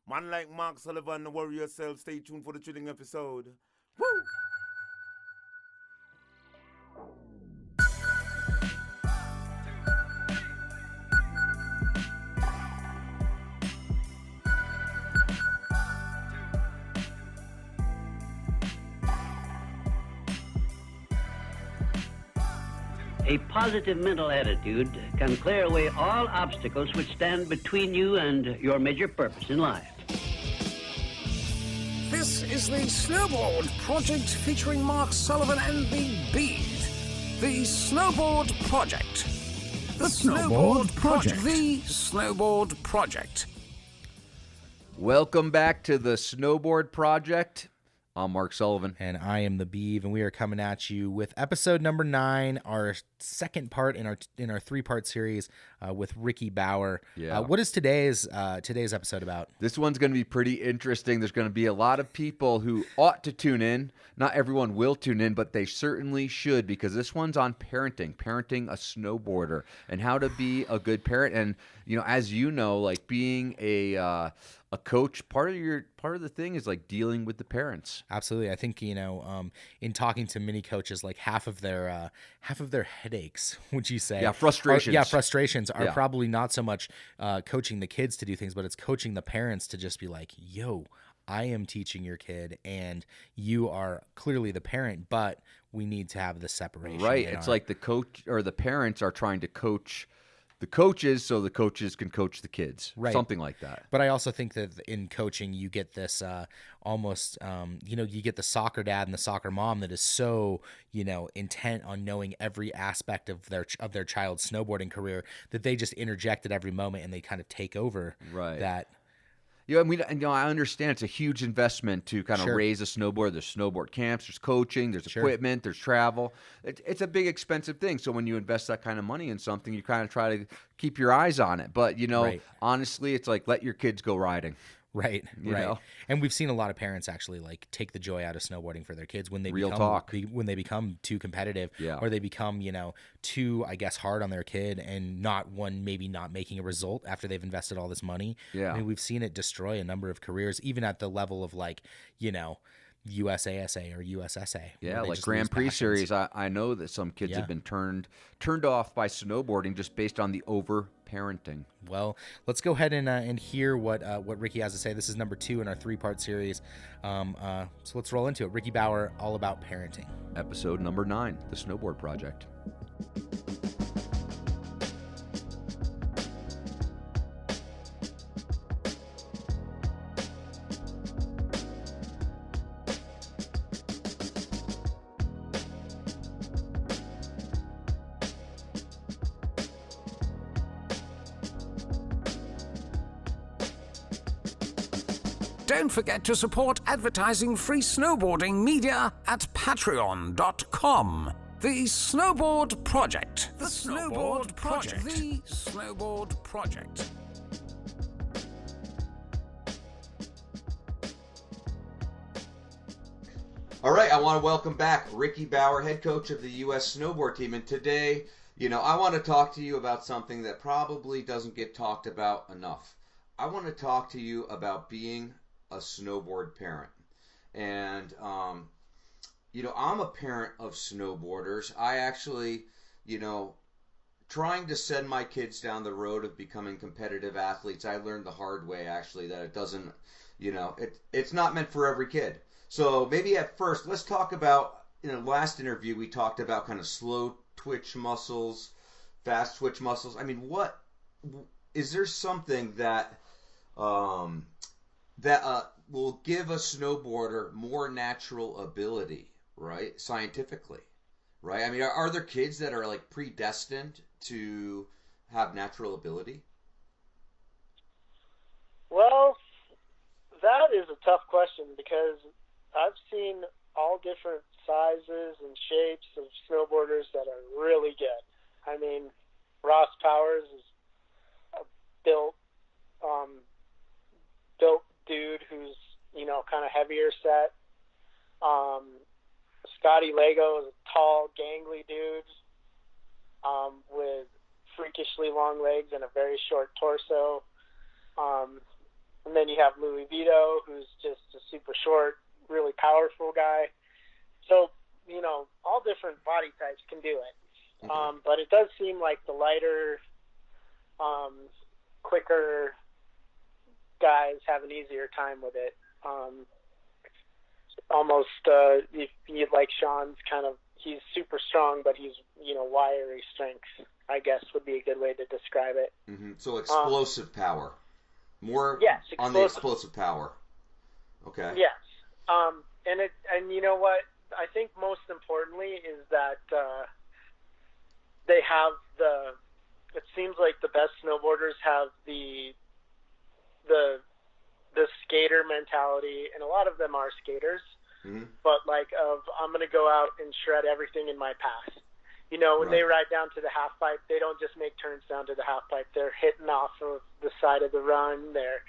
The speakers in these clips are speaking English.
Man like Mark Sullivan, worry yourself. Stay tuned for the thrilling episode. Woo! A positive mental attitude can clear away all obstacles which stand between you and your major purpose in life. This is the Snowboard Project featuring Mark Sullivan and the Bead. The Snowboard Project. The Snowboard Project. The Snowboard Project. Welcome back to the Snowboard Project. I'm Mark Sullivan. And I am the Beeve, and we are coming at you with episode number 9, our second part in our 3-part series with Ricky Bauer. Yeah. What is today's episode about? This one's going to be pretty interesting. There's going to be a lot of people who ought to tune in. Not everyone will tune in, but they certainly should, because this one's on parenting a snowboarder, and how to be a good parent. And as you know, like being a coach, part of the thing is like dealing with the parents. Absolutely. I think in talking to many coaches, like half of their headaches, would you say? Frustrations are probably not so much coaching the kids to do things, but it's coaching the parents to just be like, yo, I am teaching your kid and you are clearly the parent, but we need to have the separation. Right. It's like the coach or the parents are trying to coach the coaches so the coaches can coach the kids. Right. Something like that. But I also think that in coaching, you get this almost, you get the soccer dad and the soccer mom that is so, intent on knowing every aspect of their child's snowboarding career that they just interject at every moment and they kind of take over that. I understand it's a huge investment to kind of raise a snowboarder. There's snowboard camps, there's coaching, there's equipment, there's travel. It's a big, expensive thing. So when you invest that kind of money in something, you kind of try to keep your eyes on it. But, honestly, it's like let your kids go riding. Right. You know? And we've seen a lot of parents actually like take the joy out of snowboarding for their kids when they when they become too competitive or they become, too, I guess, hard on their kid and maybe not making a result after they've invested all this money. Yeah. I mean, we've seen it destroy a number of careers, even at the level of like, USASA or USSA. Yeah, like Grand Prix series. I know that some kids have been turned off by snowboarding just based on the over-parenting. Well, let's go ahead and hear what Ricky has to say. This is number 2 in our 3-part series. So let's roll into it. Ricky Bauer, all about parenting. Episode number 9, The Snowboard Project. Don't forget to support advertising-free snowboarding media at patreon.com. The Snowboard Project. The Snowboard Project. The Snowboard Project. All right, I want to welcome back Ricky Bauer, head coach of the U.S. snowboard team. And today, I want to talk to you about something that probably doesn't get talked about enough. I want to talk to you about being a snowboard parent. And, I'm a parent of snowboarders. I actually, trying to send my kids down the road of becoming competitive athletes, I learned the hard way, actually, that it doesn't, it's not meant for every kid. So maybe at first, let's talk about, in the last interview, we talked about kind of slow twitch muscles, fast twitch muscles. I mean, is there something that will give a snowboarder more natural ability, right? Scientifically, right? I mean, are there kids that are like predestined to have natural ability? Well, that is a tough question because I've seen all different sizes and shapes of snowboarders that are really good. I mean, Ross Powers is a built dude who's, kind of heavier set. Scotty Lego is a tall, gangly dude with freakishly long legs and a very short torso. And then you have Louis Vito, who's just a super short, really powerful guy. So, all different body types can do it. Okay. But it does seem like the lighter, quicker guys have an easier time with it. Almost, if you like Shaun's he's super strong, but he's, wiry strength, I guess would be a good way to describe it. Mm-hmm. So explosive power. More yes, on the explosive power. Okay. Yes. And you know what? I think most importantly is that they have it seems like the best snowboarders have the skater mentality, and a lot of them are skaters, but I'm going to go out and shred everything in my path. When they ride down to the half pipe, they don't just make turns down to the half pipe. They're hitting off of the side of the run. They're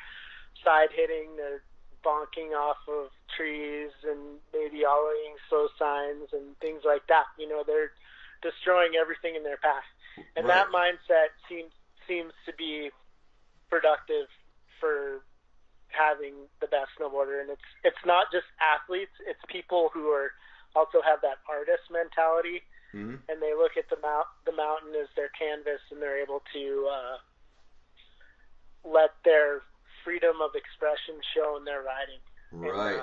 side hitting. They're bonking off of trees and maybe ollieing slow signs and things like that. They're destroying everything in their path. And that mindset seems to be productive for having the best snowboarder. And it's not just athletes. It's people who also have that artist mentality. Mm-hmm. And they look at the mountain as their canvas, and they're able to let their freedom of expression show in their riding. Right.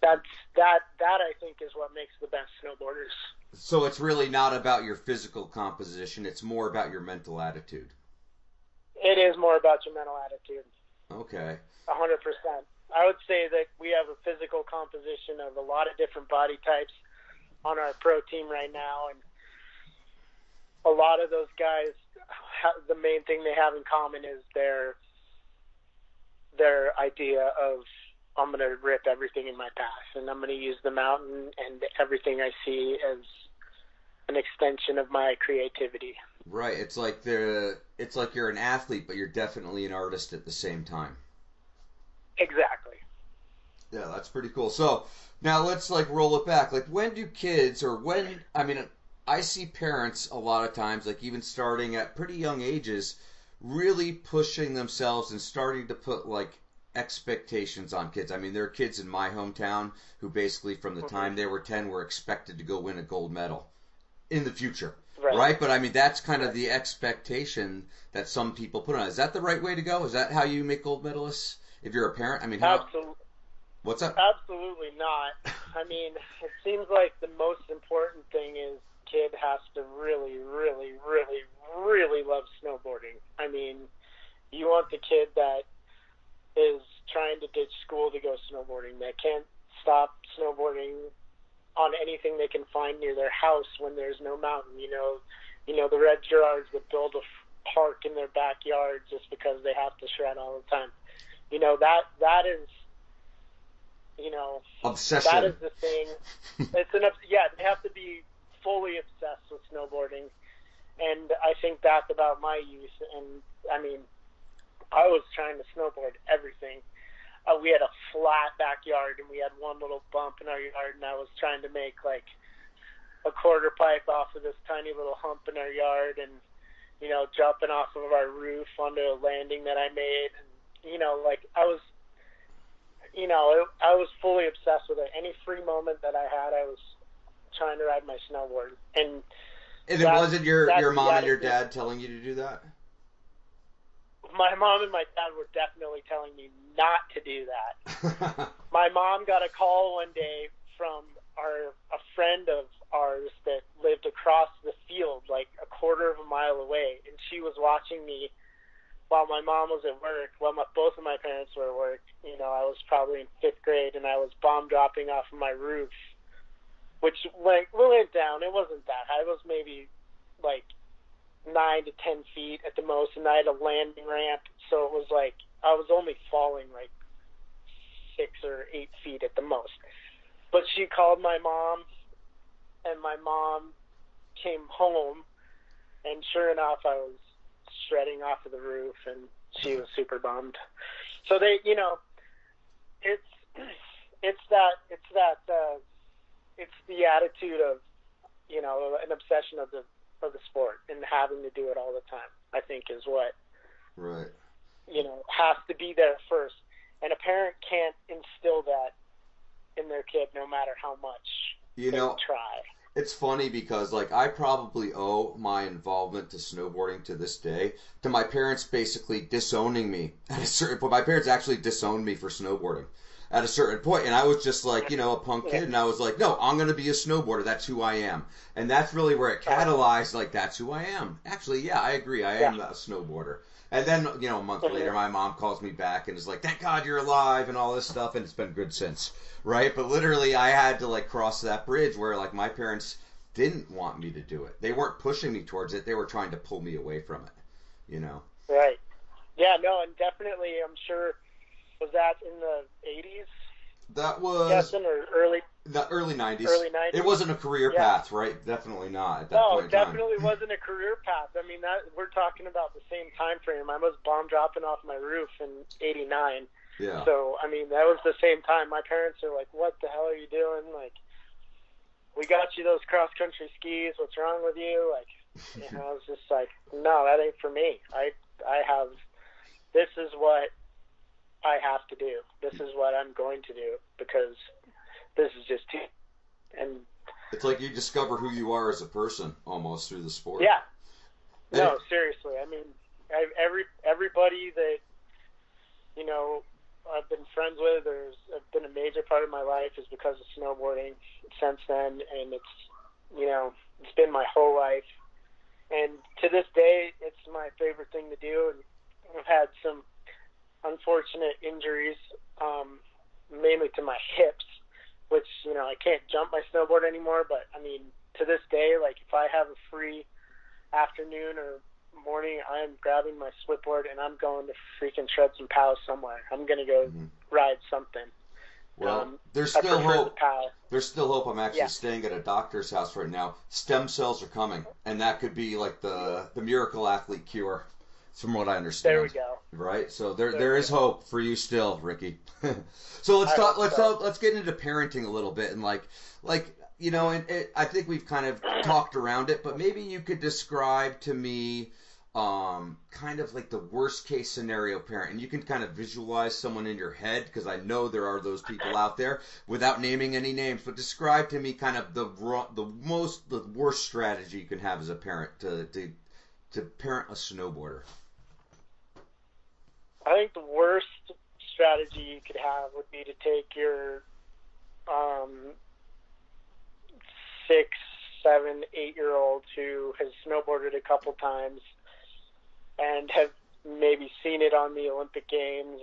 And, that I think is what makes the best snowboarders. So it's really not about your physical composition; it's more about your mental attitude. It is more about your mental attitude. Okay. 100%. I would say that we have a physical composition of a lot of different body types on our pro team right now, and a lot of those guys, the main thing they have in common is their idea of, I'm going to rip everything in my path, and I'm going to use the mountain and everything I see as an extension of my creativity. Right. It's like you're an athlete, but you're definitely an artist at the same time. Exactly. Yeah, that's pretty cool. So now let's roll it back. When do kids, I see parents a lot of times, even starting at pretty young ages, really pushing themselves and starting to put expectations on kids. There are kids in my hometown who basically from the time they were 10 were expected to go win a gold medal in the future. Right? But that's kind of the expectation that some people put on. Is that the right way to go? Is that how you make gold medalists? If you're a parent? Absolutely. What's up? Absolutely not. It seems like the most important thing is kid has to really, really, really, really love snowboarding. You want the kid that is trying to ditch school to go snowboarding, that can't stop snowboarding on anything they can find near their house when there's no mountain. The Red Gerards that build a park in their backyard just because they have to shred all the time. That is, obsession. That is the thing. They have to be fully obsessed with snowboarding. And I think back about my youth, and I was trying to snowboard everything. We had a flat backyard, and we had one little bump in our yard, and I was trying to make a quarter pipe off of this tiny little hump in our yard, and jumping off of our roof onto a landing that I made, and I was fully obsessed with it. Any free moment that I had, I was trying to ride my snowboard, and it wasn't your mom and your dad telling you to do that? My mom and my dad were definitely telling me not to do that. My mom got a call one day from a friend of ours that lived across the field, a quarter of a mile away, and she was watching me while my mom was at work. Well, both of my parents were at work. I was probably in 5th grade, and I was bomb dropping off of my roof, which went down. It wasn't that high. It was maybe 9 to 10 feet at the most, and I had a landing ramp, so it was I was only falling 6 or 8 feet at the most. But she called my mom, and my mom came home, and sure enough, I was shredding off of the roof, and she was super bummed. So they, it's the attitude of, an obsession of the sport and having to do it all the time, I think is what. Right. has to be there first. And a parent can't instill that in their kid no matter how much they try. It's funny because, like, I probably owe my involvement to snowboarding to this day to my parents basically disowning me at a certain point. My parents actually disowned me for snowboarding at a certain point, and I was just like, a punk kid, and I was like, no, I'm going to be a snowboarder. That's who I am. And that's really where it catalyzed, like, that's who I am. Actually, yeah, I agree. I am a snowboarder. And then, a month later, my mom calls me back and is like, thank God you're alive and all this stuff, and it's been good since, right? But literally, I had to, like, cross that bridge where, like, my parents didn't want me to do it. They weren't pushing me towards it. They were trying to pull me away from it, Right. Yeah, no, and definitely, I'm sure, was that in the 80s? That was... Guessing, or early... The early 90s. Early 90s. It wasn't a career path, right? Definitely not at that point in time. No, definitely wasn't a career path. I mean, we're talking about the same time frame. I was bomb dropping off my roof in 89. Yeah. So, I mean, that was the same time. My parents are like, what the hell are you doing? Like, we got you those cross-country skis. What's wrong with you? Like, I was just like, no, that ain't for me. This is what I have to do. This is what I'm going to do because this is just too. And it's like you discover who you are as a person almost through the sport. Yeah. No, seriously. I mean, everybody that I've been friends with or has been a major part of my life is because of snowboarding since then, and it's been my whole life. And to this day, it's my favorite thing to do. And I've had some unfortunate injuries, mainly to my hips, which, I can't jump my snowboard anymore. But, I mean, to this day, like, if I have a free afternoon or morning, I'm grabbing my splitboard and I'm going to freaking shred some pows somewhere. I'm going to go ride something. Well, there's still hope. There's still hope. I'm actually staying at a doctor's house right now. Stem cells are coming, and that could be like the miracle athlete cure, from what I understand. There we go. Right. So there is hope for you still, Ricky. So let's get into parenting a little bit, and I think we've kind of talked around it, but maybe you could describe to me kind of like the worst case scenario parent, and you can kind of visualize someone in your head, because I know there are those people out there, without naming any names, but describe to me kind of the worst strategy you can have as a parent to parent a snowboarder. I think the worst strategy you could have would be to take your 6, 7, 8-year-old who has snowboarded a couple times and have maybe seen it on the Olympic Games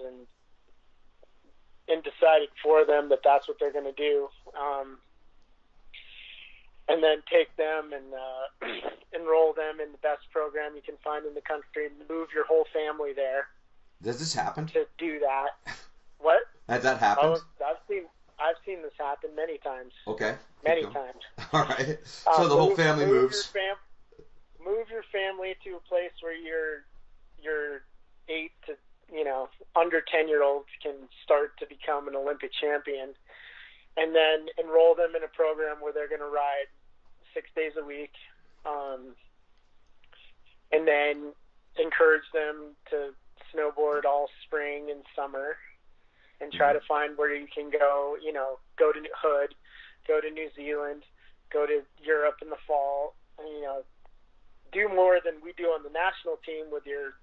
and decided for them that that's what they're going to do, and then take them and enroll them in the best program you can find in the country, move your whole family there. Does this happen? To do that. What? Has that happened? I've seen this happen many times. Okay. Many times. All right. So the whole family moves. Move your family to a place where your 8 to under 10-year-olds can start to become an Olympic champion, and then enroll them in a program where they're going to ride 6 days a week, and then encourage them to snowboard all spring and summer, and try to find where you can go. Go to Hood, go to New Zealand, go to Europe in the fall. Do more than we do on the national team with your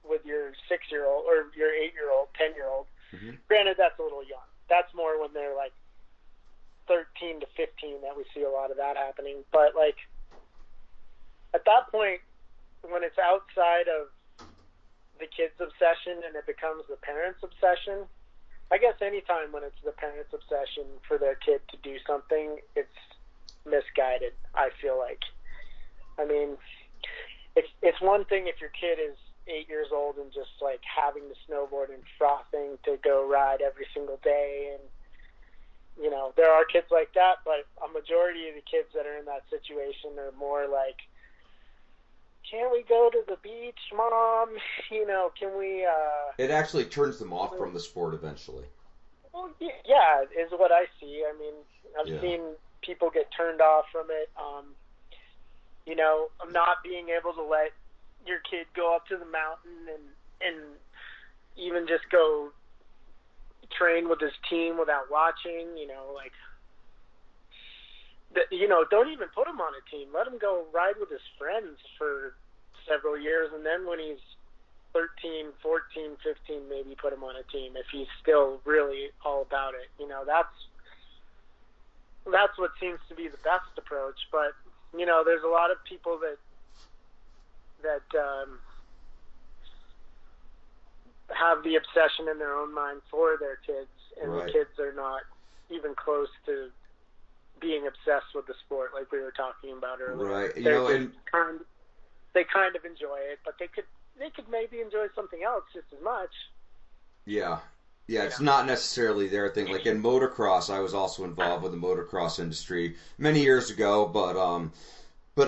6-year-old or your 8-year-old, 10-year-old. Granted, that's a little young. That's more when they're like 13 to 15 that we see a lot of that happening. But like at that point, when it's outside of the kid's obsession and it becomes the parent's obsession, I guess anytime when it's the parent's obsession for their kid to do something, it's misguided, I feel like. I mean, it's one thing if your kid is 8 years old and just like having the snowboard and frothing to go ride every single day, and there are kids like that, but a majority of the kids that are in that situation are more like, can we go to the beach, Mom? Can we... It actually turns them off from the sport eventually. Well, yeah, is what I see. I mean, I've seen people get turned off from it. Not being able to let your kid go up to the mountain and even just go train with his team without watching, like, don't even put him on a team. Let him go ride with his friends for several years, and then when he's 13, 14, 15, maybe put him on a team if he's still really all about it. That's what seems to be the best approach. But, there's a lot of people that have the obsession in their own mind for their kids, and Right. the kids are not even close to being obsessed with the sport like we were talking about earlier. Right. They kind of enjoy it, but they could maybe enjoy something else just as much. Yeah. Yeah, it's not necessarily their thing. Like in motocross, I was also involved with the motocross industry many years ago, but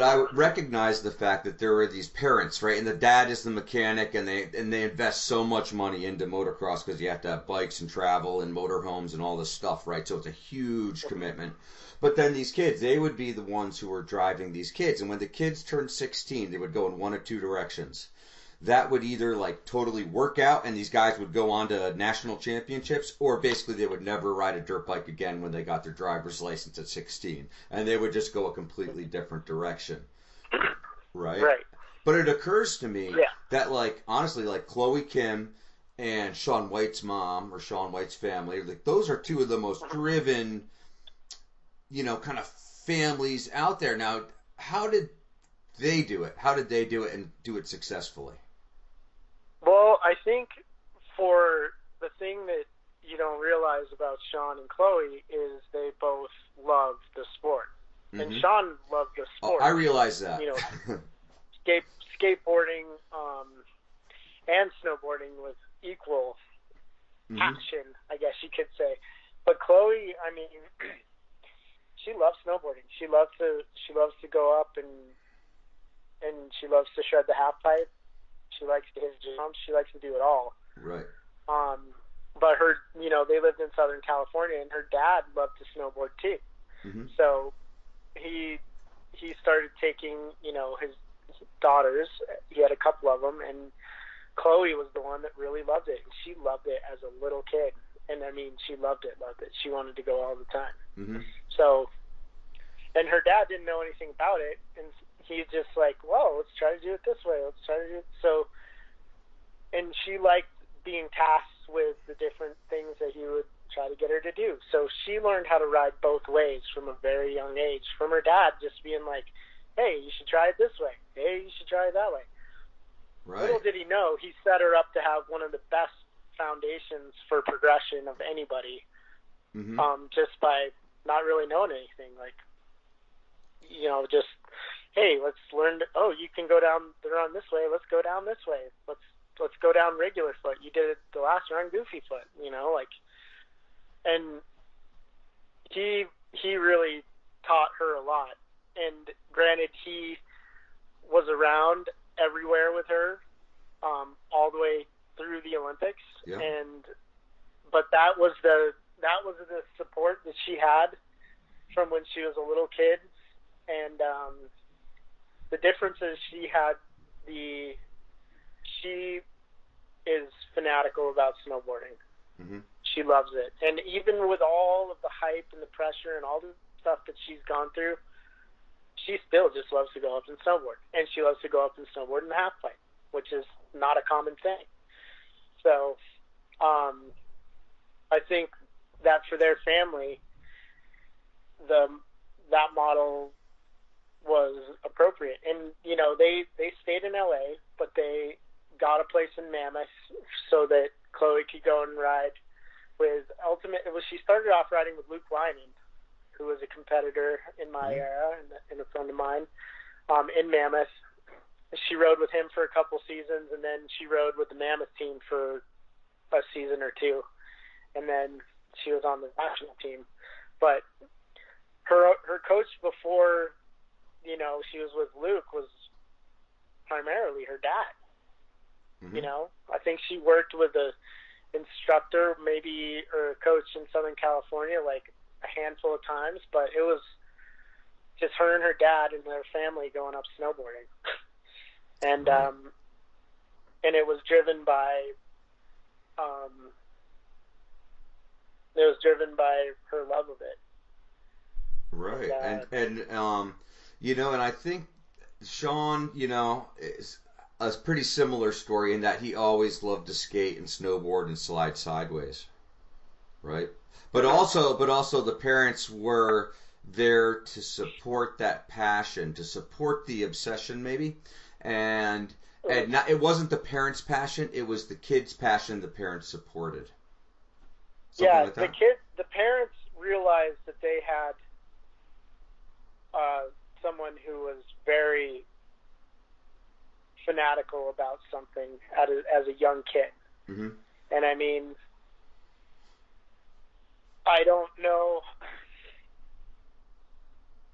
I recognized the fact that there were these parents, right? And the dad is the mechanic, and they invest so much money into motocross because you have to have bikes and travel and motorhomes and all this stuff, right? So it's a huge commitment. But then these kids, they would be the ones who were driving these kids. And when the kids turned 16, they would go in one of two directions. That would either like totally work out and these guys would go on to national championships, or basically they would never ride a dirt bike again when they got their driver's license at 16. And they would just go a completely different direction. Right? Right. But it occurs to me that, like, honestly, like Chloe Kim and Shaun White's mom or Shaun White's family, like those are two of the most driven, kind of families out there. Now, how did they do it? How did they do it and do it successfully? Well, I think for the thing that you don't realize about Shaun and Chloe is they both love the sport. Mm-hmm. And Shaun loved the sport. Oh, I realize that. Skateboarding and snowboarding with equal passion, I guess you could say. But Chloe, I mean, she loves snowboarding. She loves to go up and she loves to shred the half pipe. She likes to hit jumps. She likes to do it all. Right. But her, they lived in Southern California, and her dad loved to snowboard too. Mm-hmm. So he started taking, his daughters. He had a couple of them, and Chloe was the one that really loved it. And she loved it as a little kid. And I mean, she loved it. She wanted to go all the time. Mm-hmm. So, and her dad didn't know anything about it, and he's just like, well, let's try to do it this way. Let's try to do it. So, and she liked being tasked with the different things that he would try to get her to do. So she learned how to ride both ways from a very young age, from her dad just being like, hey, you should try it this way. Hey, you should try it that way. Right. Little did he know, he set her up to have one of the best foundations for progression of anybody, just by not really knowing anything. Like, just, hey, let's learn. You can go down the run this way. Let's go down this way. Let's go down regular foot. You did it the last run goofy foot. And he really taught her a lot. And granted, he was around everywhere with her, all the way through the Olympics. Yeah. But that was the support that she had from when she was a little kid. And the difference is she is fanatical about snowboarding. Mm-hmm. She loves it. And even with all of the hype and the pressure and all the stuff that she's gone through, she still just loves to go up and snowboard. And she loves to go up and snowboard in the half pipe, which is not a common thing. So I think that for their family, that model was appropriate. And, they stayed in LA, but they got a place in Mammoth so that Chloe could go and ride with she started off riding with Luke Lyman, who was a competitor in my era and a friend of mine, in Mammoth. She rode with him for a couple seasons, and then she rode with the Mammoth team for a season or two, and then she was on the national team. But her coach before, she was with Luke was primarily her dad. Mm-hmm. I think she worked with a instructor, maybe, or a coach in Southern California, like a handful of times, but it was just her and her dad and their family going up snowboarding. And it was driven by it was driven by her love of it. Right. And you know, and I think Shaun, you know, is a pretty similar story in that he always loved to skate and snowboard and slide sideways. Right? But also the parents were there to support that passion, to support the obsession maybe. And not, it wasn't the parents' passion, it was the kids' passion the parents supported. Something like that? The parents realized that they had someone who was very fanatical about something as a young kid. Mm-hmm. And I mean, I don't know,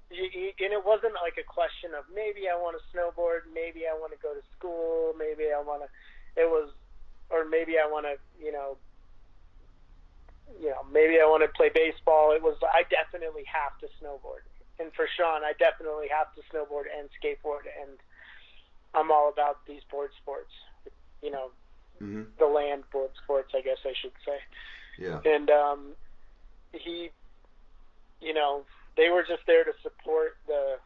and it wasn't like a question of maybe I want to snowboard, maybe I want to go to school, maybe I want to, or maybe I want to, maybe I want to play baseball. It was, I definitely have to snowboard. And for Shaun, I definitely have to snowboard and skateboard, and I'm all about these board sports, mm-hmm. the land board sports, I guess I should say. Yeah. And he, they were just there to support the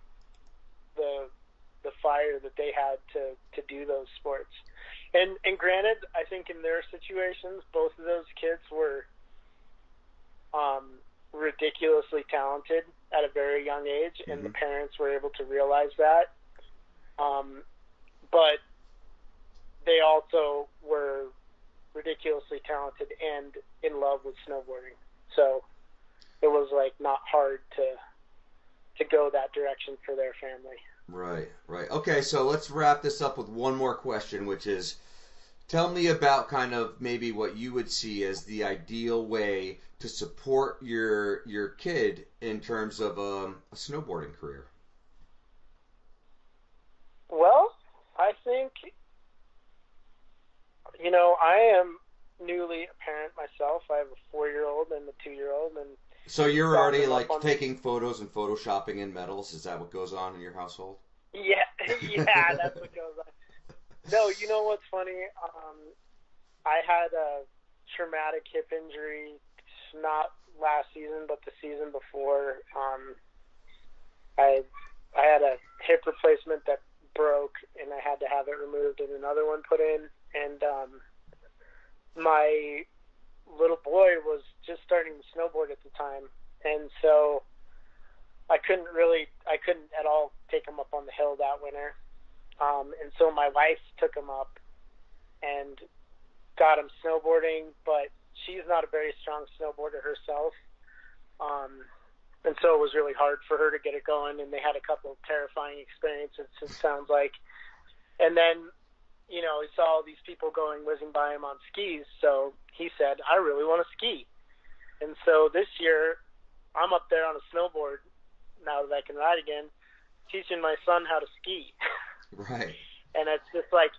fire that they had to do those sports. And granted, I think in their situations, both of those kids were ridiculously talented at a very young age, mm-hmm. and the parents were able to realize that. But they also were ridiculously talented and in love with snowboarding. So it was like not hard to go that direction for their family. Right. Okay, so let's wrap this up with one more question, which is, tell me about kind of maybe what you would see as the ideal way to support your kid in terms of a snowboarding career. Well, I think, I am newly a parent myself. I have a 4-year-old and a 2-year-old, and so you're already like taking photos and photoshopping in medals. Is that what goes on in your household? Yeah, that's what goes on. No, you know what's funny? I had a traumatic hip injury, not last season, but the season before. I had a hip replacement that broke, and I had to have it removed and another one put in. And my little boy was just starting to snowboard at the time, and so I couldn't at all take him up on the hill that winter. And so my wife took him up and got him snowboarding, but she's not a very strong snowboarder herself. And so it was really hard for her to get it going, and they had a couple of terrifying experiences, it sounds like. And then, he saw all these people whizzing by him on skis, so he said, I really want to ski. And so this year, I'm up there on a snowboard, now that I can ride again, teaching my son how to ski. Right. And it's just like,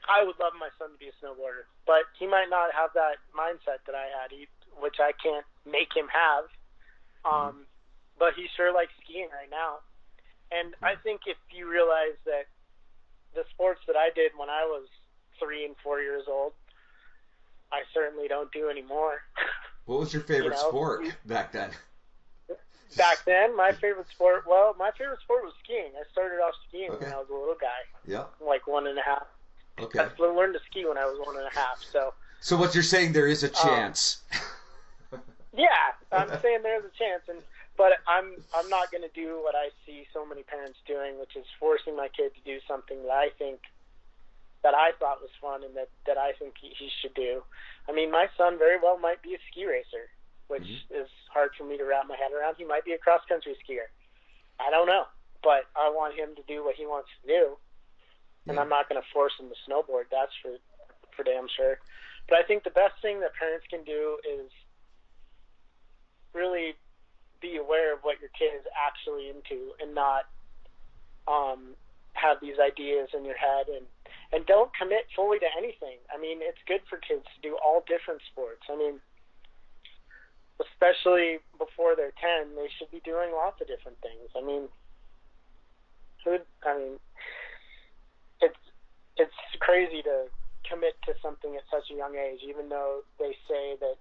I would love my son to be a snowboarder, but he might not have that mindset that I had, which I can't make him have. But he sure likes skiing right now. And I think if you realize that the sports that I did when I was 3 and 4 years old, I certainly don't do anymore. What was your favorite sport back then? Back then, my favorite sport was skiing. I started off skiing when I was a little guy. Yeah. Like 1.5. Okay. I learned to ski when I was 1.5. So what you're saying, there is a chance. Yeah, I'm saying there's a chance, but I'm not going to do what I see so many parents doing, which is forcing my kid to do something that I thought was fun and that I think he should do. I mean, my son very well might be a ski racer, which is hard for me to wrap my head around. He might be a cross-country skier. I don't know, but I want him to do what he wants to do, and I'm not going to force him to snowboard. That's for damn sure. But I think the best thing that parents can do is really be aware of what your kid is actually into, and not have these ideas in your head, and don't commit fully to anything. I mean, it's good for kids to do all different sports. I mean, especially before they're 10, they should be doing lots of different things. I mean, it's crazy to commit to something at such a young age, even though they say that,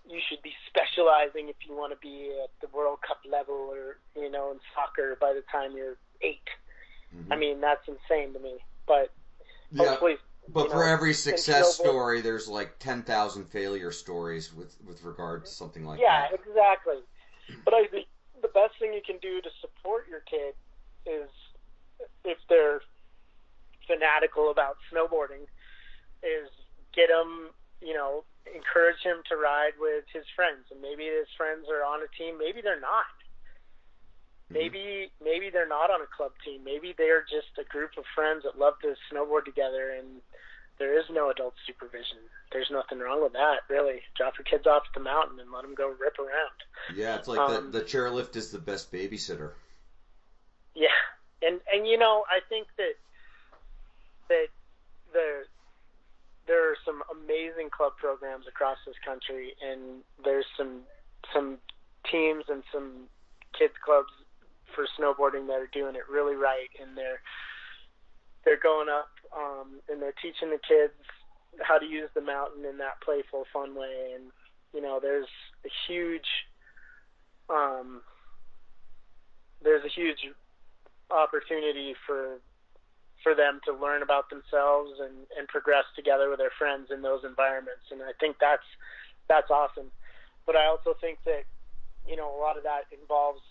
you should be specializing if you want to be at the World Cup level or, in soccer by the time you're 8. Mm-hmm. I mean, that's insane to me. But hopefully... But for every success story, there's like 10,000 failure stories with regard to something like that. Yeah, exactly. But I think the best thing you can do to support your kid is, if they're fanatical about snowboarding, is get them, encourage him to ride with his friends. And maybe his friends are on a team, maybe they're not. Maybe they're not on a club team. Maybe they're just a group of friends that love to snowboard together, and there is no adult supervision. There's nothing wrong with that, really. Drop your kids off at the mountain and let them go rip around. Yeah, it's like the chairlift is the best babysitter. Yeah, and I think that there are some amazing club programs across this country, and there's some teams and some kids clubs for snowboarding that are doing it really right, and they're going up and they're teaching the kids how to use the mountain in that playful, fun way. And there's a huge opportunity for them to learn about themselves and progress together with their friends in those environments. And I think that's awesome. But I also think that a lot of that involves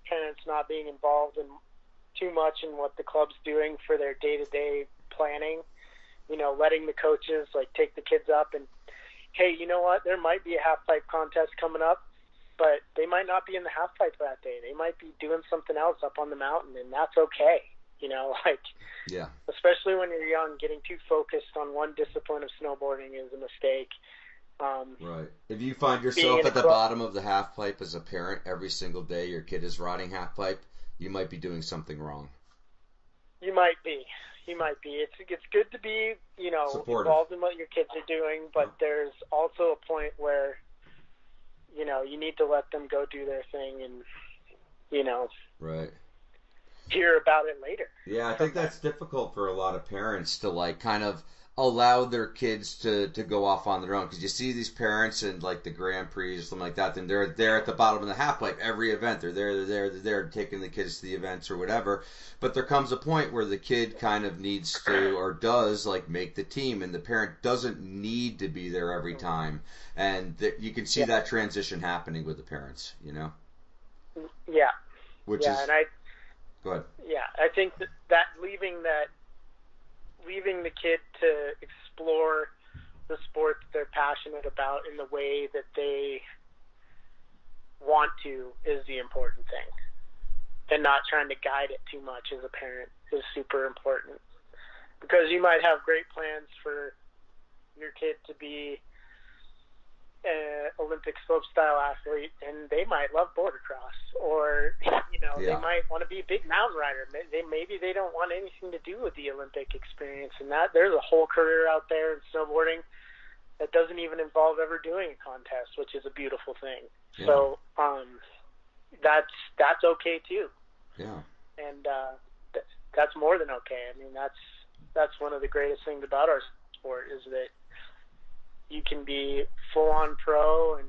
parents not being involved in too much in what the club's doing for their day-to-day planning, letting the coaches take the kids up and, hey, you know what, there might be a half pipe contest coming up, but they might not be in the half pipe that day. They might be doing something else up on the mountain, and that's okay. Yeah. Especially when you're young, getting too focused on one discipline of snowboarding is a mistake. Right. If you find yourself at the bottom of the half pipe as a parent every single day your kid is riding half pipe, you might be doing something wrong. You might be. It's good to be, supportive, involved in what your kids are doing, but there's also a point where, you need to let them go do their thing and, right, hear about it later. Yeah, I think that's difficult for a lot of parents to kind of allow their kids to go off on their own, because you see these parents in the Grand Prix or something like that, and they're there at the bottom of the half pipe every event. They're there taking the kids to the events or whatever. But there comes a point where the kid kind of needs to, or does, make the team, and the parent doesn't need to be there every time. And you can see that transition happening with the parents, Yeah. Which is. And Go ahead. Yeah, I think that leaving the kid to explore the sport that they're passionate about in the way that they want to is the important thing. And not trying to guide it too much as a parent is super important. Because you might have great plans for your kid to be an Olympic slope-style athlete, and they might love border cross, or they might want to be a big mountain rider. Maybe they don't want anything to do with the Olympic experience, and that there's a whole career out there in snowboarding that doesn't even involve ever doing a contest, which is a beautiful thing. Yeah. So that's okay too. Yeah. And that's more than okay. I mean, that's one of the greatest things about our sport is that you can be full-on pro and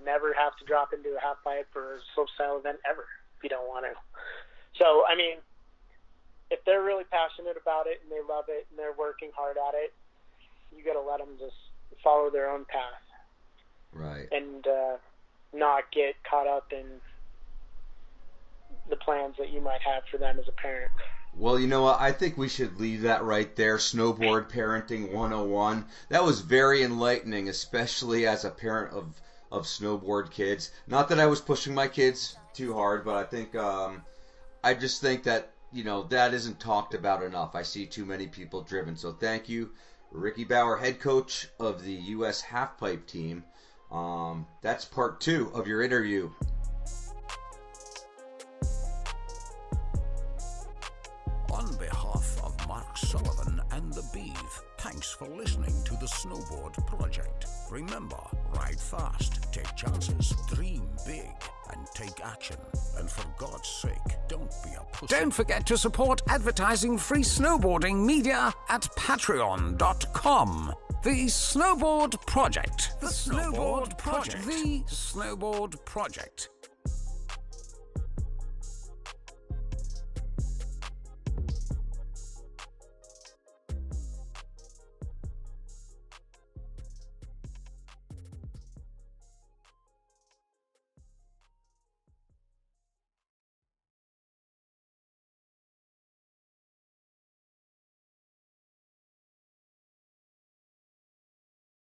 never have to drop into a half pipe or a slopestyle event ever if you don't want to. So, I mean, if they're really passionate about it and they love it and they're working hard at it, you got to let them just follow their own path. Right. And not get caught up in the plans that you might have for them as a parent. Well, you know what? I think we should leave that right there. Snowboard Parenting 101. That was very enlightening, especially as a parent of snowboard kids. Not that I was pushing my kids too hard, but I think I just think that that isn't talked about enough. I see too many people driven. So thank you, Ricky Bauer, head coach of the U.S. halfpipe team. That's part 2 of your interview. On behalf of Mark Sullivan and the Beath, thanks for listening to the Snowboard Project. Remember, ride fast, take chances, dream big, and take action. And for God's sake, don't be a pussy. Don't forget to support advertising-free snowboarding media at patreon.com. The Snowboard Project. The Snowboard Project. The Snowboard Project.